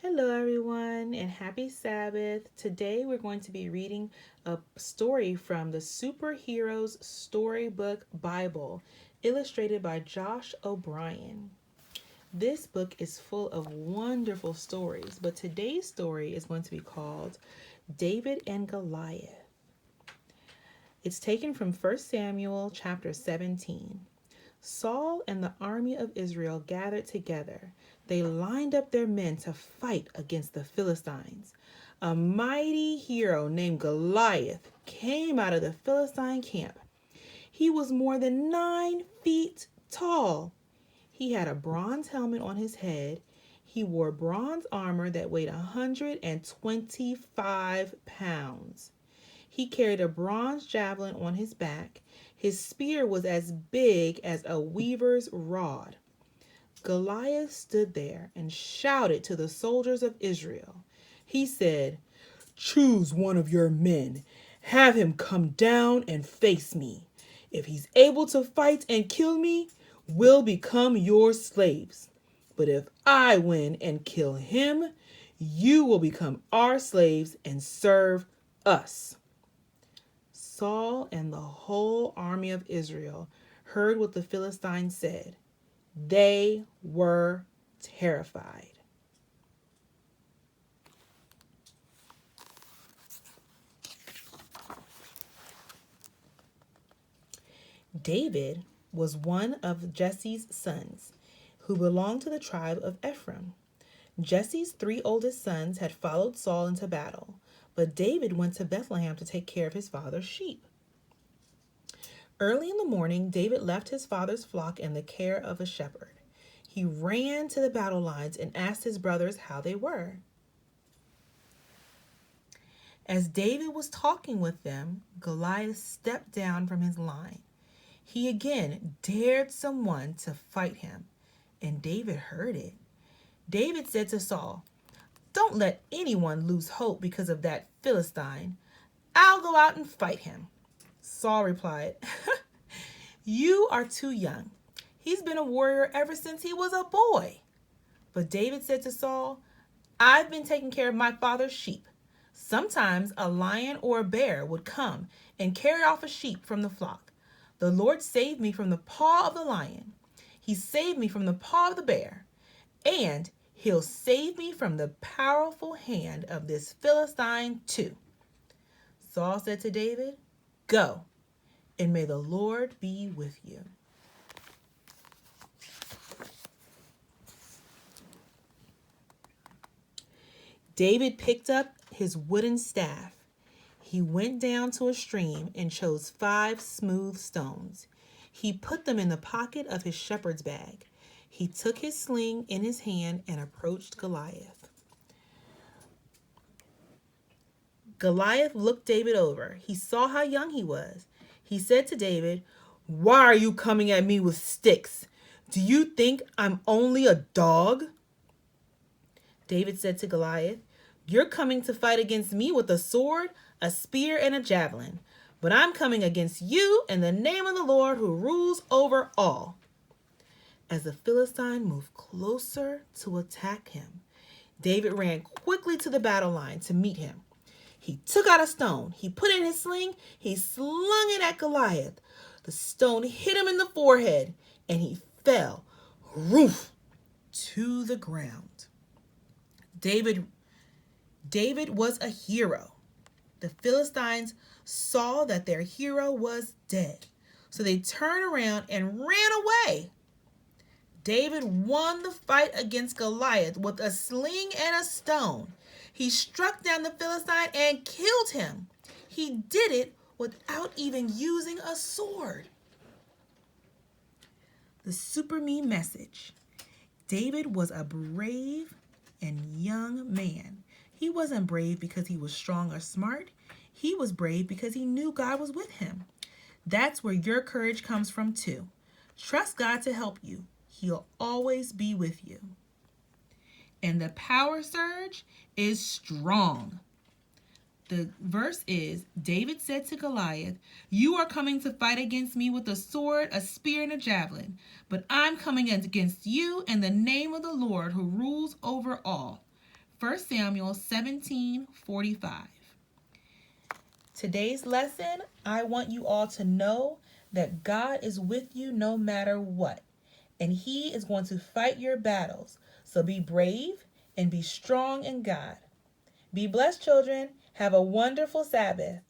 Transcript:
Hello, everyone, and happy Sabbath. Today, we're going to be reading a story from the Superheroes Storybook Bible, illustrated by Josh O'Brien. This book is full of wonderful stories, but today's story is going to be called David and Goliath. It's taken from 1 Samuel chapter 17. Saul and the army of Israel gathered together. They lined up their men to fight against the Philistines. A mighty hero named Goliath came out of the Philistine camp. He was more than 9 feet tall. He had a bronze helmet on his head. He wore bronze armor that weighed 125 pounds. He carried a bronze javelin on his back. His spear was as big as a weaver's rod. Goliath stood there and shouted to the soldiers of Israel. He said, "Choose one of your men. Have him come down and face me. If he's able to fight and kill me, we'll become your slaves. But if I win and kill him, you will become our slaves and serve us." Saul and the whole army of Israel heard what the Philistines said. They were terrified. David was one of Jesse's sons, who belonged to the tribe of Ephraim. Jesse's 3 oldest sons had followed Saul into battle, but David went to Bethlehem to take care of his father's sheep. Early in the morning, David left his father's flock in the care of a shepherd. He ran to the battle lines and asked his brothers how they were. As David was talking with them, Goliath stepped down from his line. He again dared someone to fight him, and David heard it. David said to Saul, "Don't let anyone lose hope because of that Philistine. I'll go out and fight him." Saul replied, "You are too young. He's been a warrior ever since he was a boy." But David said to Saul, "I've been taking care of my father's sheep. Sometimes a lion or a bear would come and carry off a sheep from the flock. The Lord saved me from the paw of the lion. He saved me from the paw of the bear. And he'll save me from the powerful hand of this Philistine too." Saul said to David, "Go, and may the Lord be with you." David picked up his wooden staff. He went down to a stream and chose 5 smooth stones. He put them in the pocket of his shepherd's bag. He took his sling in his hand and approached Goliath. Goliath looked David over. He saw how young he was. He said to David, "Why are you coming at me with sticks? Do you think I'm only a dog?" David said to Goliath, "You're coming to fight against me with a sword, a spear, and a javelin. But I'm coming against you in the name of the Lord who rules over all." As the Philistine moved closer to attack him, David ran quickly to the battle line to meet him. He took out a stone. He put it in his sling. He slung it at Goliath. The stone hit him in the forehead, and he fell, roof, to the ground. David was a hero. The Philistines saw that their hero was dead, so they turned around and ran away. David won the fight against Goliath with a sling and a stone. He struck down the Philistine and killed him. He did it without even using a sword. The Super Me message. David was a brave and young man. He wasn't brave because he was strong or smart. He was brave because he knew God was with him. That's where your courage comes from too. Trust God to help you. He'll always be with you. And the power surge is strong. The verse is, David said to Goliath, "You are coming to fight against me with a sword, a spear, and a javelin. But I'm coming against you in the name of the Lord who rules over all. 1 Samuel 17:45. Today's lesson, I want you all to know that God is with you no matter what, and He is going to fight your battles. So be brave and be strong in God. Be blessed, children. Have a wonderful Sabbath.